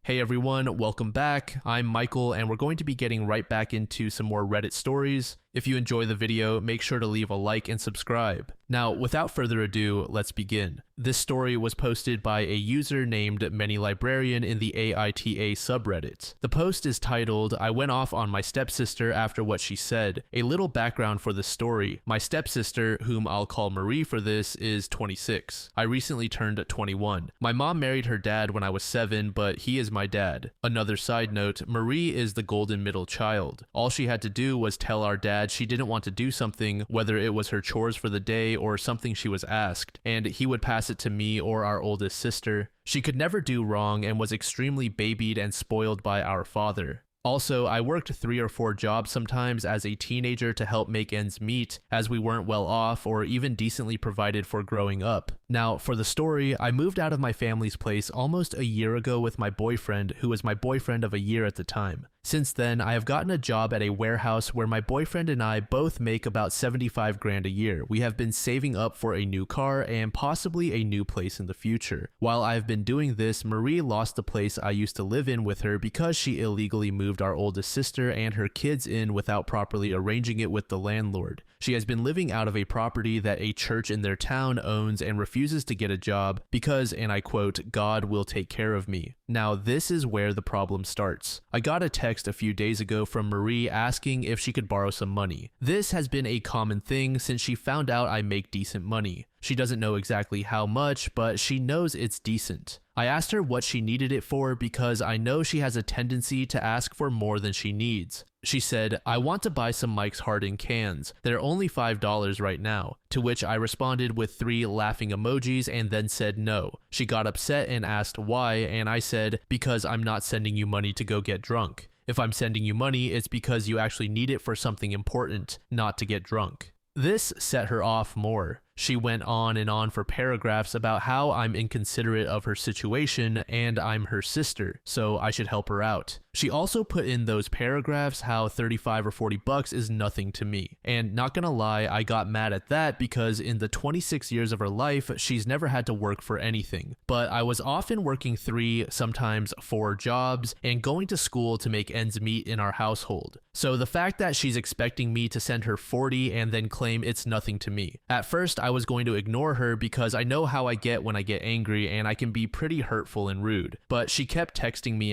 Hey everyone, welcome back. I'm Michael and we're going to be getting right back into some more Reddit stories. If you enjoy the video, make sure to leave a like and subscribe. Now, without further ado, let's begin. This story was posted by a user named ManyLibrarian in the AITAH subreddit. The post is titled, "I went off on my stepsister after what she said." A little background for the story. My stepsister, whom I'll call Marie for this, is 26. I recently turned 21. My mom married her dad when I was 7, but he is my dad. Another side note, Marie is the golden middle child. All she had to do was tell our dad she didn't want to do something, whether it was her chores for the day or something she was asked, and he would pass it to me or our oldest sister. She could never do wrong and was extremely babied and spoiled by our father. Also, I worked 3 or 4 jobs sometimes as a teenager to help make ends meet, as we weren't well off or even decently provided for growing up. Now, for the story, I moved out of my family's place almost a year ago with my boyfriend, who was my boyfriend of a year at the time. Since then, I have gotten a job at a warehouse where my boyfriend and I both make about 75 grand a year. We have been saving up for a new car and possibly a new place in the future. While I've been doing this, Marie lost the place I used to live in with her because she illegally moved our oldest sister and her kids in without properly arranging it with the landlord. She has been living out of a property that a church in their town owns and refuses to get a job because, and I quote, "God will take care of me." Now, this is where the problem starts. I got a text a few days ago from Marie asking if she could borrow some money. This has been a common thing since she found out I make decent money. She doesn't know exactly how much, but she knows it's decent. I asked her what she needed it for because I know she has a tendency to ask for more than she needs. She said, "I want to buy some Mike's Hard cans. They're only $5 right now." To which I responded with 3 laughing emojis and then said no. She got upset and asked why, and I said, "Because I'm not sending you money to go get drunk. If I'm sending you money, it's because you actually need it for something important, not to get drunk." This set her off more. She went on and on for paragraphs about how I'm inconsiderate of her situation and I'm her sister, so I should help her out. She also put in those paragraphs how 35 or 40 bucks is nothing to me. And not gonna lie, I got mad at that because in the 26 years of her life, she's never had to work for anything. But I was often working 3, sometimes 4 jobs and going to school to make ends meet in our household. So the fact that she's expecting me to send her 40 and then claim it's nothing to me. At first, I was going to ignore her because I know how I get when I get angry and I can be pretty hurtful and rude. But she kept texting me,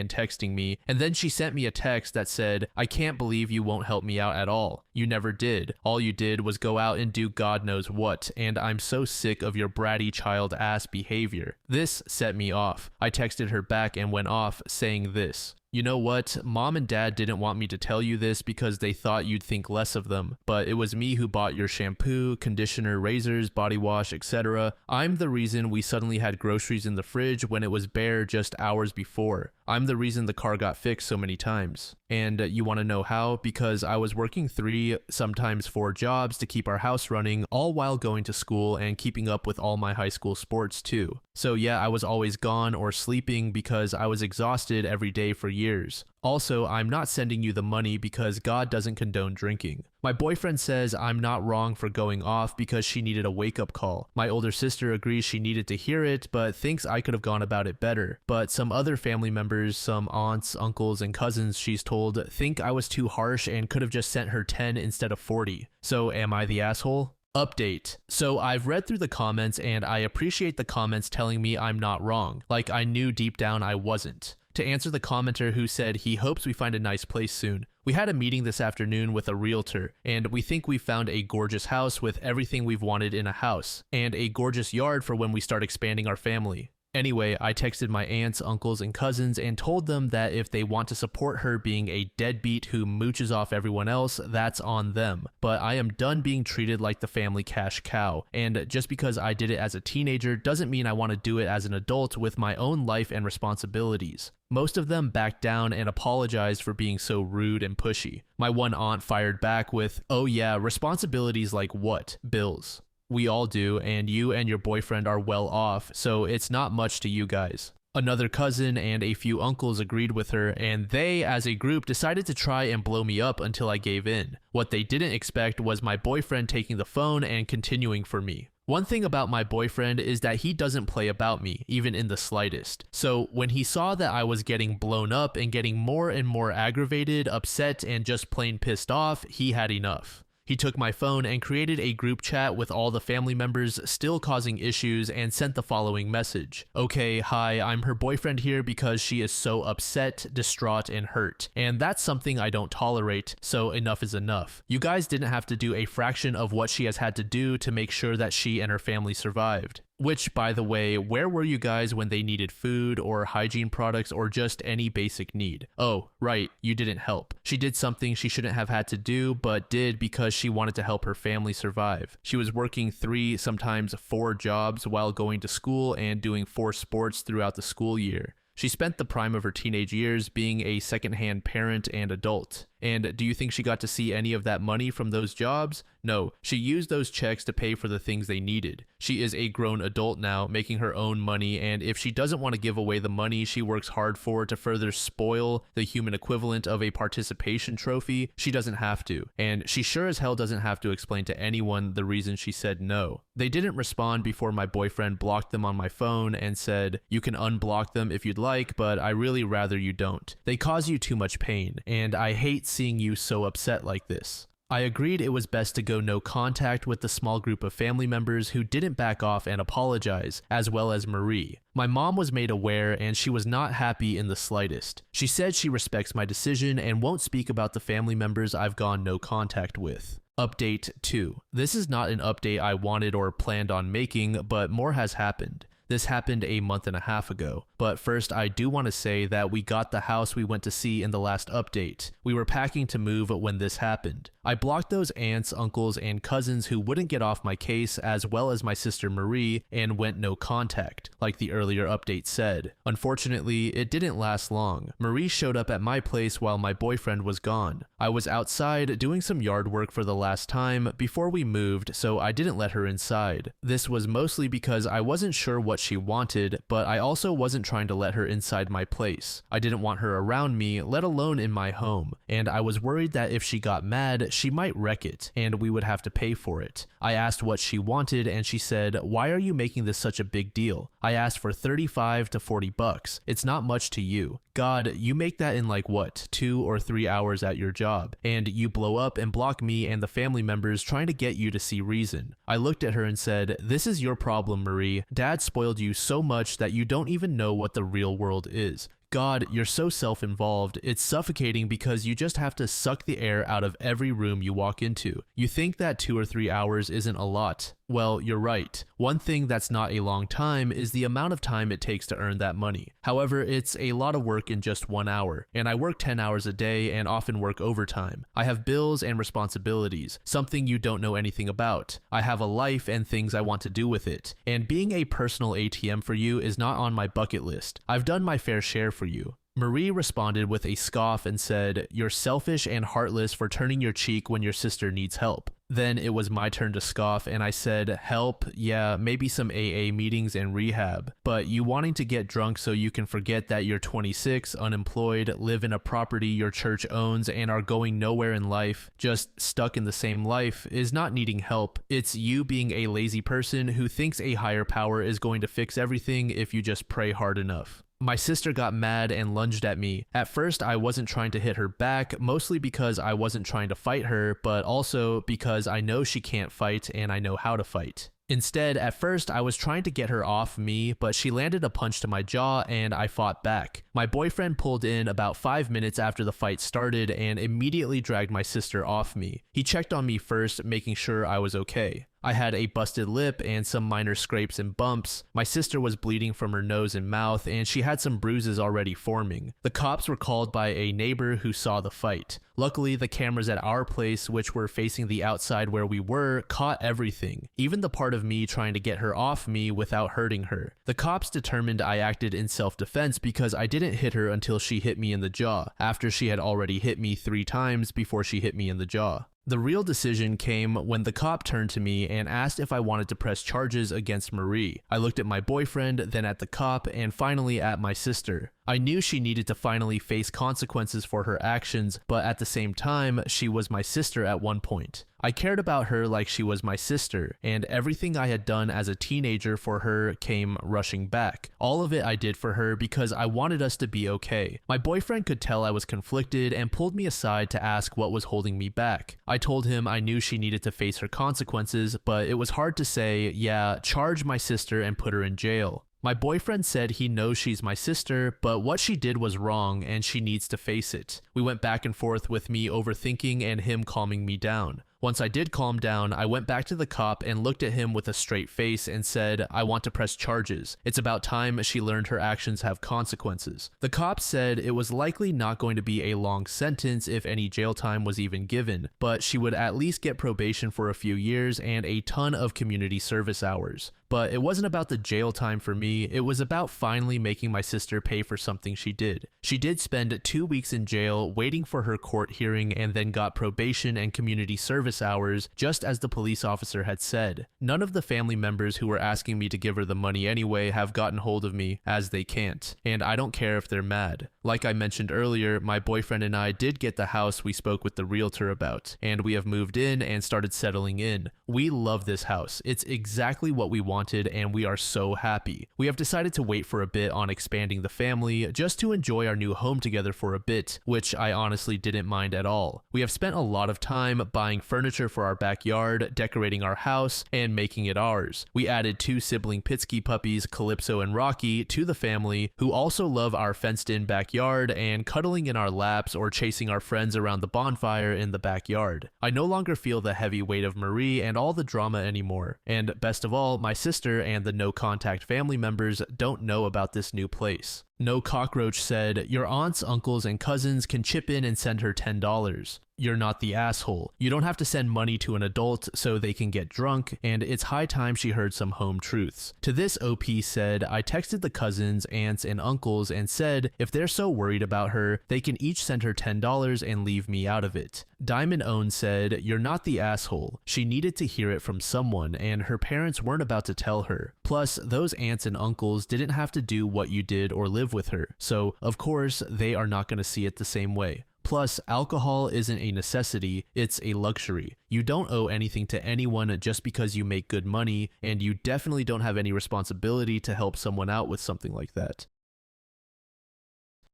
and then she sent me a text that said, "I can't believe you won't help me out at all. You never did. All you did was go out and do God knows what, and I'm so sick of your bratty child ass behavior." This set me off. I texted her back and went off saying this: "You know what? Mom and Dad didn't want me to tell you this because they thought you'd think less of them, but it was me who bought your shampoo, conditioner, razors, body wash, etc. I'm the reason we suddenly had groceries in the fridge when it was bare just hours before. I'm the reason the car got fixed so many times. And you want to know how? Because I was working 3, sometimes 4 jobs to keep our house running, all while going to school and keeping up with all my high school sports too. So yeah, I was always gone or sleeping because I was exhausted every day for years. Also, I'm not sending you the money because God doesn't condone drinking. My boyfriend says I'm not wrong for going off because she needed a wake-up call. My older sister agrees she needed to hear it, but thinks I could have gone about it better. But some other family members, some aunts, uncles, and cousins she's told, think I was too harsh and could have just sent her 10 instead of 40. So am I the asshole? Update. So I've read through the comments and I appreciate the comments telling me I'm not wrong, like I knew deep down I wasn't. To answer the commenter who said he hopes we find a nice place soon, we had a meeting this afternoon with a realtor, and we think we found a gorgeous house with everything we've wanted in a house, and a gorgeous yard for when we start expanding our family. Anyway, I texted my aunts, uncles, and cousins and told them that if they want to support her being a deadbeat who mooches off everyone else, that's on them. But I am done being treated like the family cash cow, and just because I did it as a teenager doesn't mean I want to do it as an adult with my own life and responsibilities. Most of them backed down and apologized for being so rude and pushy. My one aunt fired back with, "Oh yeah, responsibilities like what? Bills. We all do, and you and your boyfriend are well off, so it's not much to you guys." Another cousin and a few uncles agreed with her, and they, as a group, decided to try and blow me up until I gave in. What they didn't expect was my boyfriend taking the phone and continuing for me. One thing about my boyfriend is that he doesn't play about me, even in the slightest. So when he saw that I was getting blown up and getting more and more aggravated, upset, and just plain pissed off, he had enough. He took my phone and created a group chat with all the family members still causing issues and sent the following message. Okay, hi, I'm her boyfriend here because she is so upset, distraught, and hurt. And that's something I don't tolerate, so enough is enough. You guys didn't have to do a fraction of what she has had to do to make sure that she and her family survived. Which, by the way, where were you guys when they needed food or hygiene products or just any basic need? Oh, right, you didn't help. She did something she shouldn't have had to do, but did because she wanted to help her family survive. She was working 3, sometimes 4 jobs while going to school and doing 4 sports throughout the school year. She spent the prime of her teenage years being a secondhand parent and adult. And do you think she got to see any of that money from those jobs? No, she used those checks to pay for the things they needed. She is a grown adult now, making her own money, and if she doesn't want to give away the money she works hard for to further spoil the human equivalent of a participation trophy, she doesn't have to. And she sure as hell doesn't have to explain to anyone the reason she said no. They didn't respond before my boyfriend blocked them on my phone and said, "You can unblock them if you'd like, but I really rather you don't. They cause you too much pain, and I hate seeing you so upset like this." I agreed it was best to go no contact with the small group of family members who didn't back off and apologize, as well as Marie. My mom was made aware and she was not happy in the slightest. She said she respects my decision and won't speak about the family members I've gone no contact with. Update 2. This is not an update I wanted or planned on making, but more has happened. This happened a month and a half ago, but first I do want to say that we got the house we went to see in the last update. We were packing to move when this happened. I blocked those aunts, uncles, and cousins who wouldn't get off my case, as well as my sister Marie, and went no contact, like the earlier update said. Unfortunately, it didn't last long. Marie showed up at my place while my boyfriend was gone. I was outside doing some yard work for the last time before we moved, so I didn't let her inside. This was mostly because I wasn't sure what she wanted, but I also wasn't trying to let her inside my place. I didn't want her around me, let alone in my home, and I was worried that if she got mad, she might wreck it, and we would have to pay for it. I asked what she wanted, and she said, "Why are you making this such a big deal? I asked for $35 to $40. It's not much to you. God, you make that in like what, 2 or 3 hours at your job, and you blow up and block me and the family members trying to get you to see reason." I looked at her and said, "This is your problem, Marie. Dad spoiled you so much that you don't even know what the real world is. God, you're so self-involved, it's suffocating because you just have to suck the air out of every room you walk into. You think that 2 or 3 hours isn't a lot. Well, you're right. One thing that's not a long time is the amount of time it takes to earn that money. However, it's a lot of work in just 1 hour, and I work 10 hours a day and often work overtime. I have bills and responsibilities, something you don't know anything about. I have a life and things I want to do with it, and being a personal ATM for you is not on my bucket list. I've done my fair share for you." Marie responded with a scoff and said, "You're selfish and heartless for turning your cheek when your sister needs help." Then it was my turn to scoff, and I said, "Help? Yeah, maybe some AA meetings and rehab. But you wanting to get drunk so you can forget that you're 26, unemployed, live in a property your church owns, and are going nowhere in life, just stuck in the same life, is not needing help. It's you being a lazy person who thinks a higher power is going to fix everything if you just pray hard enough." My sister got mad and lunged at me. At first, I wasn't trying to hit her back, mostly because I wasn't trying to fight her, but also because I know she can't fight and I know how to fight. Instead, at first, I was trying to get her off me, but she landed a punch to my jaw and I fought back. My boyfriend pulled in about 5 minutes after the fight started and immediately dragged my sister off me. He checked on me first, making sure I was okay. I had a busted lip and some minor scrapes and bumps. My sister was bleeding from her nose and mouth, and she had some bruises already forming. The cops were called by a neighbor who saw the fight. Luckily, the cameras at our place, which were facing the outside where we were, caught everything, even the part of me trying to get her off me without hurting her. The cops determined I acted in self-defense because I didn't hit her until she hit me in the jaw, after she had already hit me 3 times before she hit me in the jaw. The real decision came when the cop turned to me and asked if I wanted to press charges against Marie. I looked at my boyfriend, then at the cop, and finally at my sister. I knew she needed to finally face consequences for her actions, but at the same time, she was my sister at one point. I cared about her like she was my sister, and everything I had done as a teenager for her came rushing back. All of it I did for her because I wanted us to be okay. My boyfriend could tell I was conflicted and pulled me aside to ask what was holding me back. I told him I knew she needed to face her consequences, but it was hard to say, yeah, charge my sister and put her in jail. My boyfriend said he knows she's my sister, but what she did was wrong and she needs to face it. We went back and forth with me overthinking and him calming me down. Once I did calm down, I went back to the cop and looked at him with a straight face and said, I want to press charges. It's about time she learned her actions have consequences. The cop said it was likely not going to be a long sentence if any jail time was even given, but she would at least get probation for a few years and a ton of community service hours. But it wasn't about the jail time for me, it was about finally making my sister pay for something she did. She did spend 2 weeks in jail waiting for her court hearing and then got probation and community service hours, just as the police officer had said. None of the family members who were asking me to give her the money anyway have gotten hold of me, as they can't, and I don't care if they're mad. Like I mentioned earlier, my boyfriend and I did get the house we spoke with the realtor about, and we have moved in and started settling in. We love this house. It's exactly what we wanted, and we are so happy. We have decided to wait for a bit on expanding the family, just to enjoy our new home together for a bit, which I honestly didn't mind at all. We have spent a lot of time buying furniture for our backyard, decorating our house, and making it ours. We added 2 sibling Pitsky puppies, Calypso and Rocky, to the family, who also love our fenced-in backyard and cuddling in our laps or chasing our friends around the bonfire in the backyard. I no longer feel the heavy weight of Marie and all the drama anymore, and best of all, my sister and the no-contact family members don't know about this new place. No Cockroach said, your aunts, uncles, and cousins can chip in and send her $10. You're not the asshole. You don't have to send money to an adult so they can get drunk, and it's high time she heard some home truths. To this, OP said, I texted the cousins, aunts, and uncles and said if they're so worried about her, they can each send her $10 and leave me out of it. Diamond Own said, you're not the asshole. She needed to hear it from someone, and her parents weren't about to tell her. Plus, those aunts and uncles didn't have to do what you did or live with her, so of course, they are not going to see it the same way. Plus, alcohol isn't a necessity, it's a luxury. You don't owe anything to anyone just because you make good money, and you definitely don't have any responsibility to help someone out with something like that.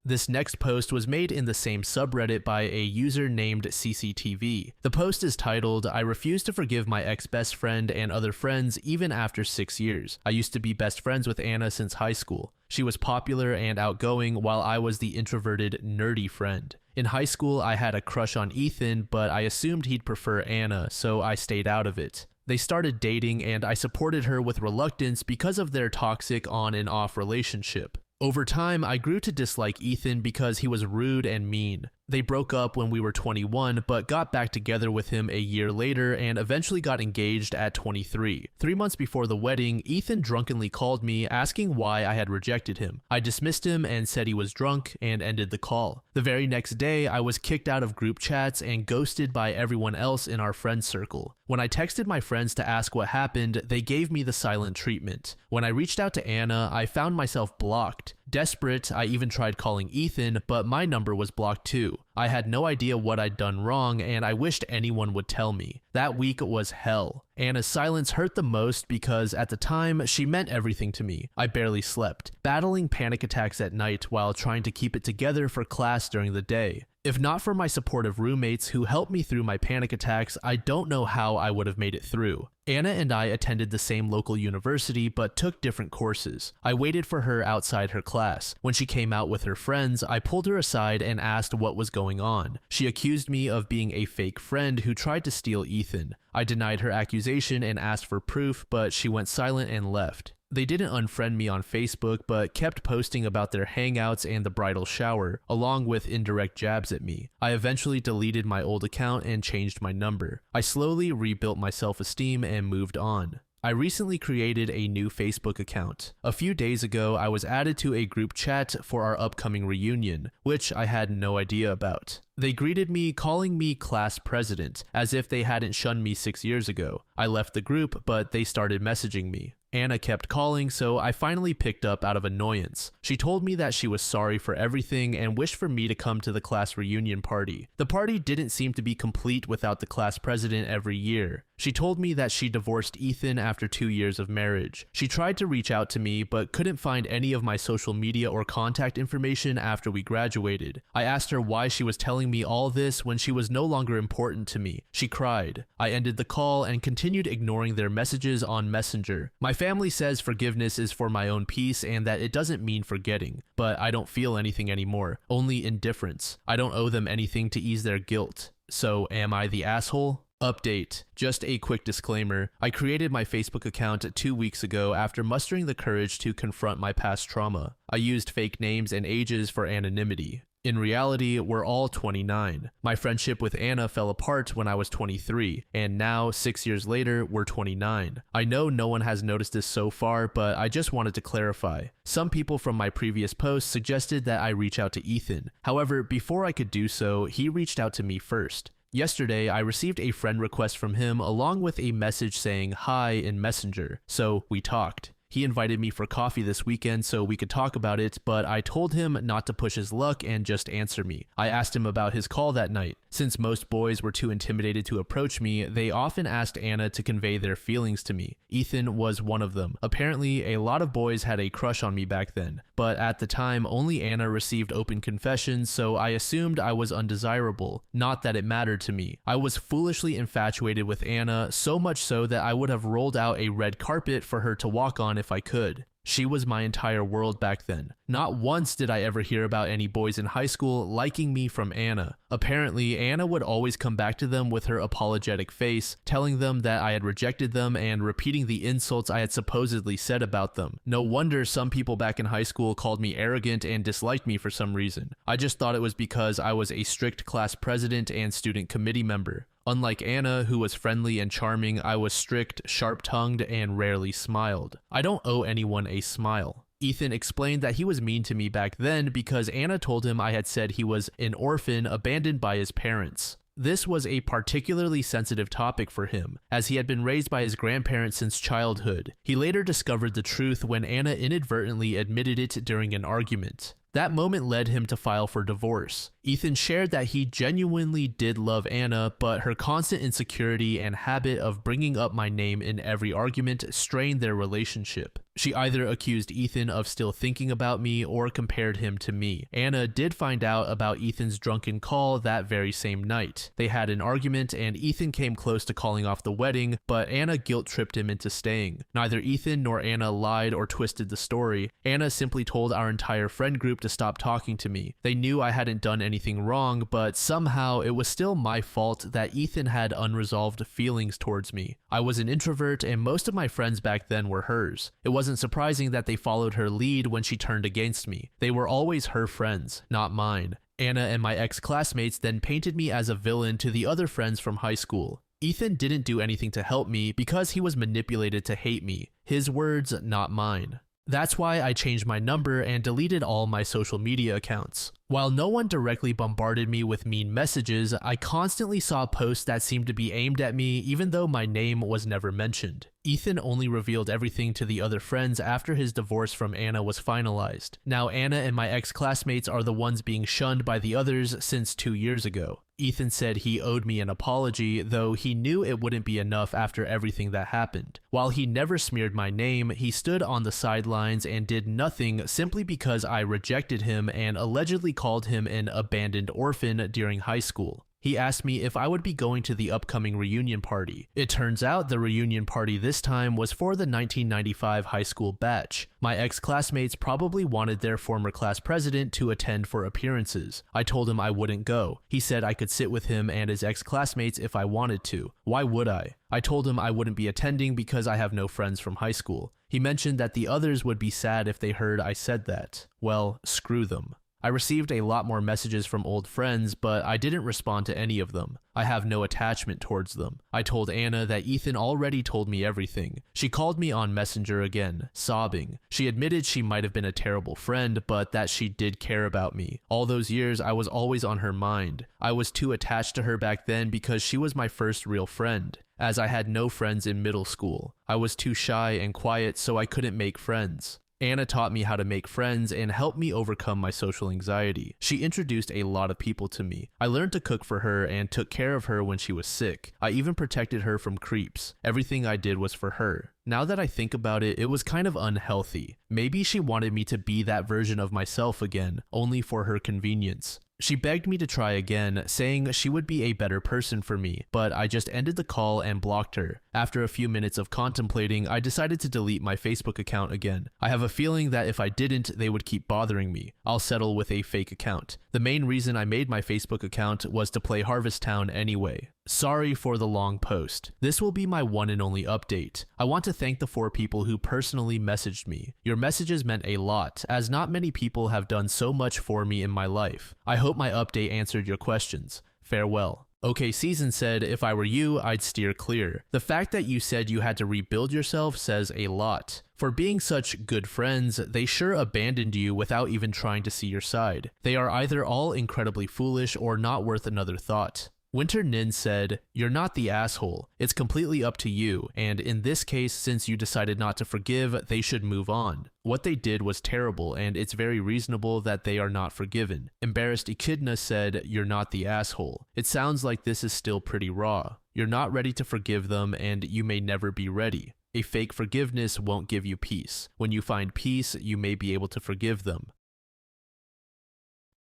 This next post was made in the same subreddit by a user named CCTV. The post is titled, I refuse to forgive my ex-best friend and other friends even after 6 years. I used to be best friends with Anna since high school. She was popular and outgoing while I was the introverted, nerdy friend. In high school, I had a crush on Ethan, but I assumed he'd prefer Anna, so I stayed out of it. They started dating and I supported her with reluctance because of their toxic on and off relationship. Over time, I grew to dislike Ethan because he was rude and mean. They broke up when we were 21, but got back together with him a year later and eventually got engaged at 23. 3 months before the wedding, Ethan drunkenly called me asking why I had rejected him. I dismissed him and said he was drunk and ended the call. The very next day, I was kicked out of group chats and ghosted by everyone else in our friend circle. When I texted my friends to ask what happened, they gave me the silent treatment. When I reached out to Anna, I found myself blocked. Desperate, I even tried calling Ethan, but my number was blocked too. I had no idea what I'd done wrong, and I wished anyone would tell me. That week was hell. Anna's silence hurt the most because at the time, she meant everything to me. I barely slept, battling panic attacks at night while trying to keep it together for class during the day. If not for my supportive roommates who helped me through my panic attacks, I don't know how I would have made it through. Anna and I attended the same local university but took different courses. I waited for her outside her class. When she came out with her friends, I pulled her aside and asked what was going on. She accused me of being a fake friend who tried to steal Ethan. I denied her accusation and asked for proof, but she went silent and left. They didn't unfriend me on Facebook, but kept posting about their hangouts and the bridal shower, along with indirect jabs at me. I eventually deleted my old account and changed my number. I slowly rebuilt my self-esteem and moved on. I recently created a new Facebook account. A few days ago, I was added to a group chat for our upcoming reunion, which I had no idea about. They greeted me calling me class president, as if they hadn't shunned me 6 years ago. I left the group, but they started messaging me. Anna kept calling, so I finally picked up out of annoyance. She told me that she was sorry for everything and wished for me to come to the class reunion party. The party didn't seem to be complete without the class president every year. She told me that she divorced Ethan after 2 years of marriage. She tried to reach out to me, but couldn't find any of my social media or contact information after we graduated. I asked her why she was telling me all this when she was no longer important to me. She cried. I ended the call and continued ignoring their messages on Messenger. My family says forgiveness is for my own peace and that it doesn't mean forgetting, but I don't feel anything anymore, only indifference. I don't owe them anything to ease their guilt. So am I the asshole? Update. Just a quick disclaimer. I created my Facebook account 2 weeks ago after mustering the courage to confront my past trauma. I used fake names and ages for anonymity. In reality, we're all 29. My friendship with Anna fell apart when I was 23, and now, 6 years later, we're 29. I know no one has noticed this so far, but I just wanted to clarify. Some people from my previous post suggested that I reach out to Ethan. However, before I could do so, he reached out to me first. Yesterday, I received a friend request from him along with a message saying hi in Messenger, so we talked. He invited me for coffee this weekend so we could talk about it, but I told him not to push his luck and just answer me. I asked him about his call that night. Since most boys were too intimidated to approach me, they often asked Anna to convey their feelings to me. Ethan was one of them. Apparently, a lot of boys had a crush on me back then, but at the time, only Anna received open confessions, so I assumed I was undesirable. Not that it mattered to me. I was foolishly infatuated with Anna, so much so that I would have rolled out a red carpet for her to walk on if I could. She was my entire world back then. Not once did I ever hear about any boys in high school liking me from Anna. Apparently, Anna would always come back to them with her apologetic face, telling them that I had rejected them and repeating the insults I had supposedly said about them. No wonder some people back in high school called me arrogant and disliked me for some reason. I just thought it was because I was a strict class president and student committee member. Unlike Anna, who was friendly and charming, I was strict, sharp-tongued, and rarely smiled. I don't owe anyone a smile. Ethan explained that he was mean to me back then because Anna told him I had said he was an orphan abandoned by his parents. This was a particularly sensitive topic for him, as he had been raised by his grandparents since childhood. He later discovered the truth when Anna inadvertently admitted it during an argument. That moment led him to file for divorce. Ethan shared that he genuinely did love Anna, but her constant insecurity and habit of bringing up my name in every argument strained their relationship. She either accused Ethan of still thinking about me or compared him to me. Anna did find out about Ethan's drunken call that very same night. They had an argument and Ethan came close to calling off the wedding, but Anna guilt-tripped him into staying. Neither Ethan nor Anna lied or twisted the story. Anna simply told our entire friend group to stop talking to me. They knew I hadn't done anything wrong, but somehow it was still my fault that Ethan had unresolved feelings towards me. I was an introvert and most of my friends back then were hers. It wasn't surprising that they followed her lead when she turned against me. They were always her friends, not mine. Anna and my ex-classmates then painted me as a villain to the other friends from high school. Ethan didn't do anything to help me because he was manipulated to hate me. His words, not mine. That's why I changed my number and deleted all my social media accounts. While no one directly bombarded me with mean messages, I constantly saw posts that seemed to be aimed at me even though my name was never mentioned. Ethan only revealed everything to the other friends after his divorce from Anna was finalized. Now Anna and my ex-classmates are the ones being shunned by the others since 2 years ago. Ethan said he owed me an apology, though he knew it wouldn't be enough after everything that happened. While he never smeared my name, he stood on the sidelines and did nothing simply because I rejected him and allegedly called him an abandoned orphan during high school. He asked me if I would be going to the upcoming reunion party. It turns out the reunion party this time was for the 1995 high school batch. My ex-classmates probably wanted their former class president to attend for appearances. I told him I wouldn't go. He said I could sit with him and his ex-classmates if I wanted to. Why would I? I told him I wouldn't be attending because I have no friends from high school. He mentioned that the others would be sad if they heard I said that. Well, screw them. I received a lot more messages from old friends, but I didn't respond to any of them. I have no attachment towards them. I told Anna that Ethan already told me everything. She called me on Messenger again, sobbing. She admitted she might have been a terrible friend, but that she did care about me. All those years, I was always on her mind. I was too attached to her back then because she was my first real friend. as I had no friends in middle school. I was too shy and quiet, so I couldn't make friends. Anna taught me how to make friends and helped me overcome my social anxiety. She introduced a lot of people to me. I learned to cook for her and took care of her when she was sick. I even protected her from creeps. Everything I did was for her. Now that I think about it, it was kind of unhealthy. Maybe she wanted me to be that version of myself again, only for her convenience. She begged me to try again, saying she would be a better person for me, but I just ended the call and blocked her. After a few minutes of contemplating, I decided to delete my Facebook account again. I have a feeling that if I didn't, they would keep bothering me. I'll settle with a fake account. The main reason I made my Facebook account was to play Harvest Town anyway. Sorry for the long post. This will be my one and only update. I want to thank the 4 people who personally messaged me. Your messages meant a lot, as not many people have done so much for me in my life. I hope my update answered your questions. Farewell. OK Season said, if I were you, I'd steer clear. The fact that you said you had to rebuild yourself says a lot. For being such good friends, they sure abandoned you without even trying to see your side. They are either all incredibly foolish or not worth another thought. Winter Nin said, you're not the asshole. It's completely up to you, and in this case, since you decided not to forgive, they should move on. What they did was terrible, and it's very reasonable that they are not forgiven. Embarrassed Echidna said, you're not the asshole. It sounds like this is still pretty raw. You're not ready to forgive them, and you may never be ready. A fake forgiveness won't give you peace. When you find peace, you may be able to forgive them.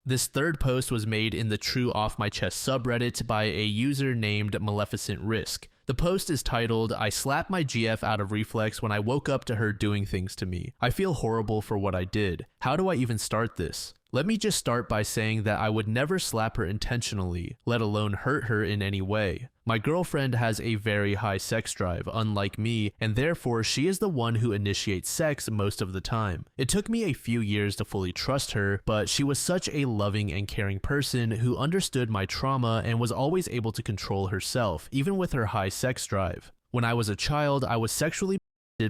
This third post was made in the True Off My Chest subreddit by a user named Maleficent Risk. The post is titled, I slapped my GF out of reflex when I woke up to her doing things to me. I feel horrible for what I did. How do I even start this? Let me just start by saying that I would never slap her intentionally, let alone hurt her in any way. My girlfriend has a very high sex drive, unlike me, and therefore she is the one who initiates sex most of the time. It took me a few years to fully trust her, but she was such a loving and caring person who understood my trauma and was always able to control herself, even with her high sex drive. When I was a child, I was sexually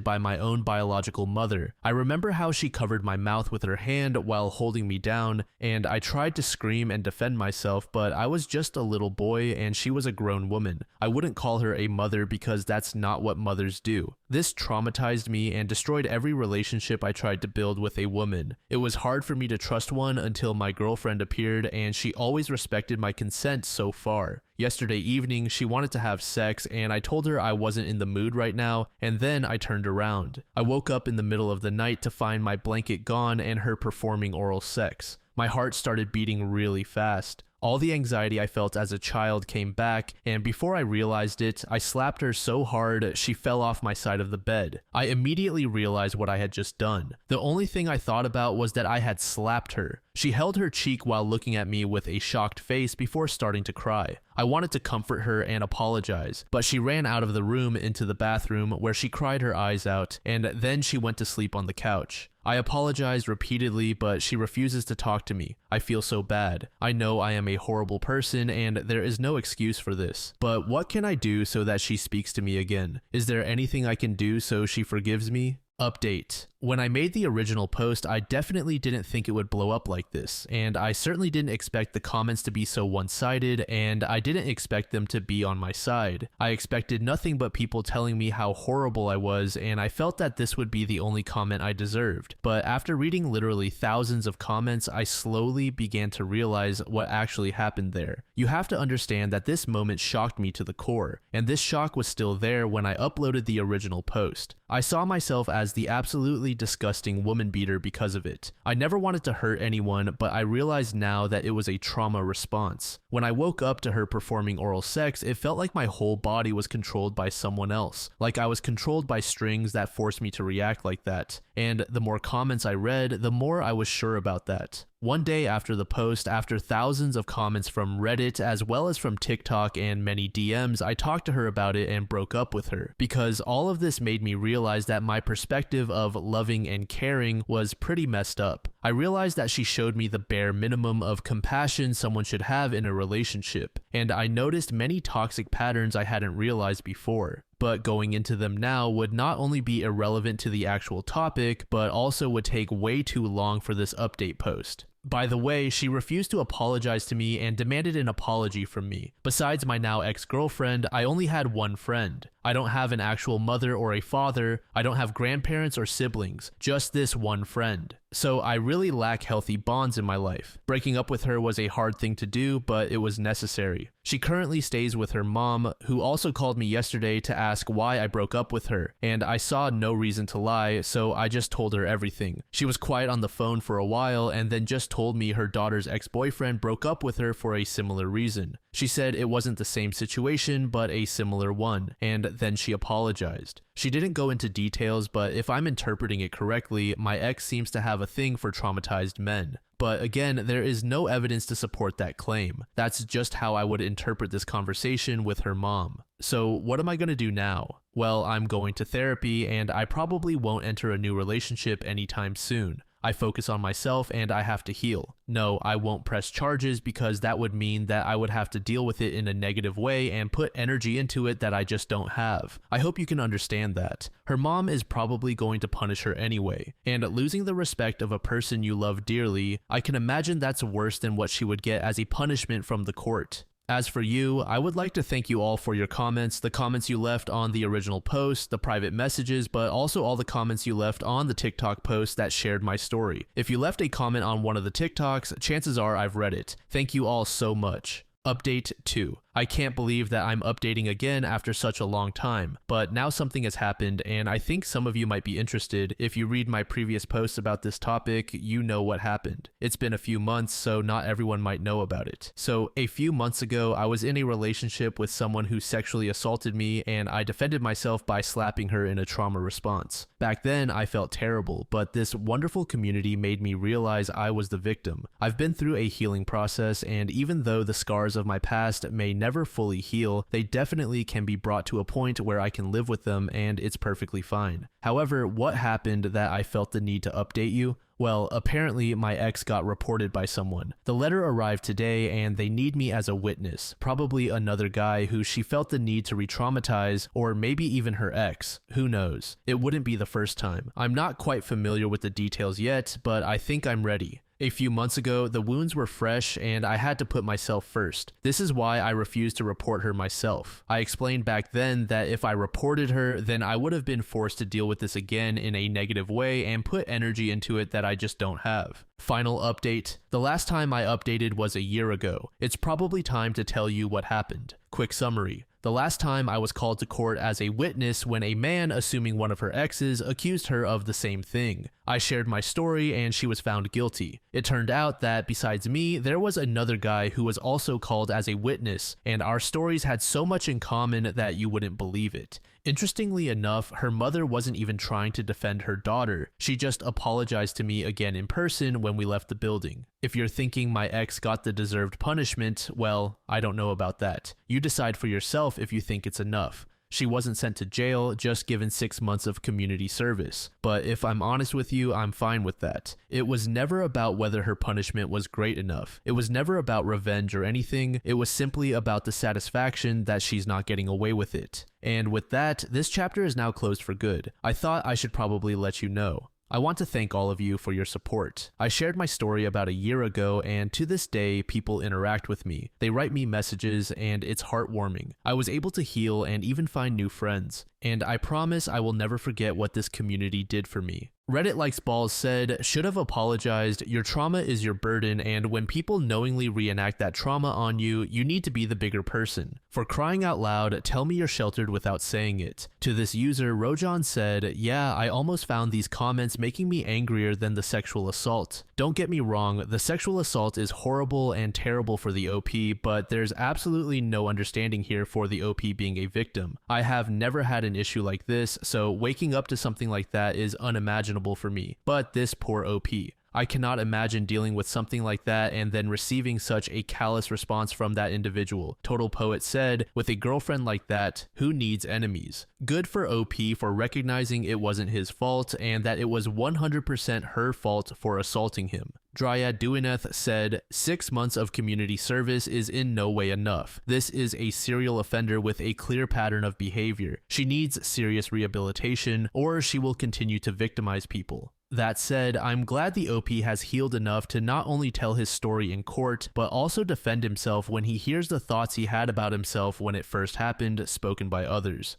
by my own biological mother. I remember how she covered my mouth with her hand while holding me down, and I tried to scream and defend myself, but I was just a little boy and she was a grown woman. I wouldn't call her a mother because that's not what mothers do. This traumatized me and destroyed every relationship I tried to build with a woman. It was hard for me to trust one until my girlfriend appeared, and she always respected my consent so far. Yesterday evening, she wanted to have sex, and I told her I wasn't in the mood right now, and then I turned around. I woke up in the middle of the night to find my blanket gone and her performing oral sex. My heart started beating really fast. All the anxiety I felt as a child came back, and before I realized it, I slapped her so hard she fell off my side of the bed. I immediately realized what I had just done. The only thing I thought about was that I had slapped her. She held her cheek while looking at me with a shocked face before starting to cry. I wanted to comfort her and apologize, but she ran out of the room into the bathroom where she cried her eyes out, and then she went to sleep on the couch. I apologized repeatedly, but she refuses to talk to me. I feel so bad. I know I am a horrible person and there is no excuse for this. But what can I do so that she speaks to me again? Is there anything I can do so she forgives me? Update. When I made the original post, I definitely didn't think it would blow up like this, and I certainly didn't expect the comments to be so one-sided, and I didn't expect them to be on my side. I expected nothing but people telling me how horrible I was, and I felt that this would be the only comment I deserved. But after reading literally thousands of comments, I slowly began to realize what actually happened there. You have to understand that this moment shocked me to the core, and this shock was still there when I uploaded the original post. I saw myself as the absolutely disgusting woman beater because of it. I never wanted to hurt anyone, but I realize now that it was a trauma response. When I woke up to her performing oral sex, it felt like my whole body was controlled by someone else, like I was controlled by strings that forced me to react like that. And the more comments I read, the more I was sure about that. One day after the post, after thousands of comments from Reddit as well as from TikTok and many DMs, I talked to her about it and broke up with her, because all of this made me realize that my perspective of loving and caring was pretty messed up. I realized that she showed me the bare minimum of compassion someone should have in a relationship, and I noticed many toxic patterns I hadn't realized before. But going into them now would not only be irrelevant to the actual topic, but also would take way too long for this update post. By the way, she refused to apologize to me and demanded an apology from me. Besides my now ex-girlfriend, I only had one friend. I don't have an actual mother or a father. I don't have grandparents or siblings, just this one friend. So I really lack healthy bonds in my life. Breaking up with her was a hard thing to do, but it was necessary. She currently stays with her mom, who also called me yesterday to ask why I broke up with her, and I saw no reason to lie, so I just told her everything. She was quiet on the phone for a while and then just told me her daughter's ex-boyfriend broke up with her for a similar reason. She said it wasn't the same situation, but a similar one, and then she apologized. She didn't go into details, but if I'm interpreting it correctly, my ex seems to have a thing for traumatized men. But again, there is no evidence to support that claim. That's just how I would interpret this conversation with her mom. So what am I going to do now? Well, I'm going to therapy, and I probably won't enter a new relationship anytime soon. I focus on myself and I have to heal. No, I won't press charges because that would mean that I would have to deal with it in a negative way and put energy into it that I just don't have. I hope you can understand that. Her mom is probably going to punish her anyway, and losing the respect of a person you love dearly, I can imagine that's worse than what she would get as a punishment from the court. As for you, I would like to thank you all for your comments, the comments you left on the original post, the private messages, but also all the comments you left on the TikTok post that shared my story. If you left a comment on one of the TikToks, chances are I've read it. Thank you all so much. Update 2. I can't believe that I'm updating again after such a long time, but now something has happened and I think some of you might be interested. If you read my previous posts about this topic, you know what happened. It's been a few months, so not everyone might know about it. So a few months ago, I was in a relationship with someone who sexually assaulted me, and I defended myself by slapping her in a trauma response. Back then, I felt terrible, but this wonderful community made me realize I was the victim. I've been through a healing process, and even though the scars of my past may never fully heal, they definitely can be brought to a point where I can live with them and it's perfectly fine. However, what happened that I felt the need to update you? Well, apparently my ex got reported by someone. The letter arrived today and they need me as a witness, probably another guy who she felt the need to re-traumatize, or maybe even her ex. Who knows? It wouldn't be the first time. I'm not quite familiar with the details yet, but I think I'm ready. A few months ago, the wounds were fresh and I had to put myself first. This is why I refused to report her myself. I explained back then that if I reported her, then I would have been forced to deal with this again in a negative way and put energy into it that I just don't have. Final update. The last time I updated was a year ago. It's probably time to tell you what happened. Quick summary. The last time I was called to court as a witness when a man, assuming one of her exes, accused her of the same thing. I shared my story and she was found guilty. It turned out that besides me, there was another guy who was also called as a witness, and our stories had so much in common that you wouldn't believe it. Interestingly enough, her mother wasn't even trying to defend her daughter. She just apologized to me again in person when we left the building. If you're thinking my ex got the deserved punishment, well, I don't know about that. You decide for yourself if you think it's enough. She wasn't sent to jail, just given 6 months of community service. But if I'm honest with you, I'm fine with that. It was never about whether her punishment was great enough. It was never about revenge or anything. It was simply about the satisfaction that she's not getting away with it. And with that, this chapter is now closed for good. I thought I should probably let you know. I want to thank all of you for your support. I shared my story about a year ago, and to this day, people interact with me. They write me messages, and it's heartwarming. I was able to heal and even find new friends. And I promise I will never forget what this community did for me. Reddit Likes Balls said, should have apologized, your trauma is your burden, and when people knowingly reenact that trauma on you, you need to be the bigger person. For crying out loud, tell me you're sheltered without saying it. To this user, Rojan said, yeah, I almost found these comments making me angrier than the sexual assault. Don't get me wrong, the sexual assault is horrible and terrible for the OP, but there's absolutely no understanding here for the OP being a victim. I have never had an issue like this, so waking up to something like that is unimaginable for me. But this poor OP. I cannot imagine dealing with something like that and then receiving such a callous response from that individual. Total Poet said, with a girlfriend like that, who needs enemies? Good for OP for recognizing it wasn't his fault and that it was 100% her fault for assaulting him. Dryad Duineth said, 6 months of community service is in no way enough. This is a serial offender with a clear pattern of behavior. She needs serious rehabilitation or she will continue to victimize people. That said, I'm glad the OP has healed enough to not only tell his story in court, but also defend himself when he hears the thoughts he had about himself when it first happened, spoken by others.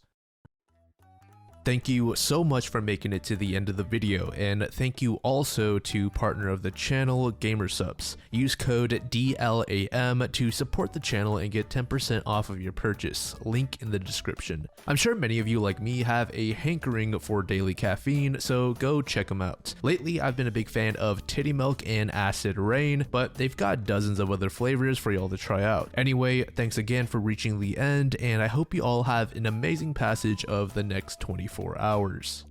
Thank you so much for making it to the end of the video, and thank you also to partner of the channel, Gamersubs. Use code DLAM to support the channel and get 10% off of your purchase, link in the description. I'm sure many of you like me have a hankering for daily caffeine, so go check them out. Lately, I've been a big fan of Titty Milk and Acid Rain, but they've got dozens of other flavors for y'all to try out. Anyway, thanks again for reaching the end, and I hope you all have an amazing passage of the next 24 hours.